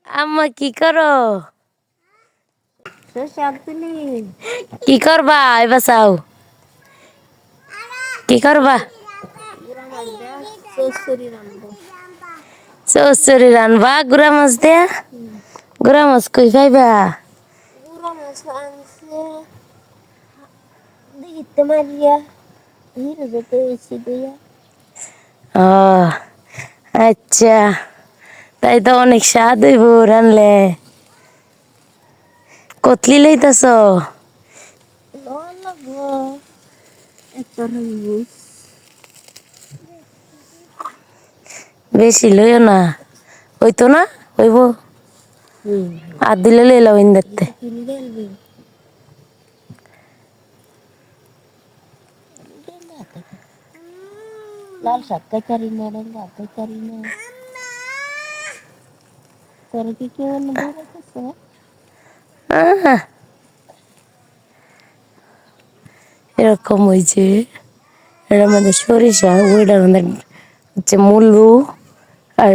আম্মা কি করো? শাক তুলি কি করবা এবার চাও? কি করবা? চচ্চড়ি রান্নবো। চচ্চড়ি রানবা গুড়া মাছ দিয়া? গুড়া মাছ কই পাইবা? গুঁড়া মাছ আনছে দিতে মারিয়া হিরো যেতে এসে দিয়া ও আচ্ছা, তাই তো অনেক স্বাদ হইব রানলে। কতলি লইতাছ? লাগবো একটা হইব। বেশি লইও না, হইতো না হইব আর দিলে লইলাম ইন্দারতে। লাল শাক তরকারি না রঙা তরকারি না তোর কি কেউ বলেছে? আহ, এরকম হয়েছে, এটার মধ্যে সরিষা, ওইটার মধ্যে হচ্ছে মুলু, আর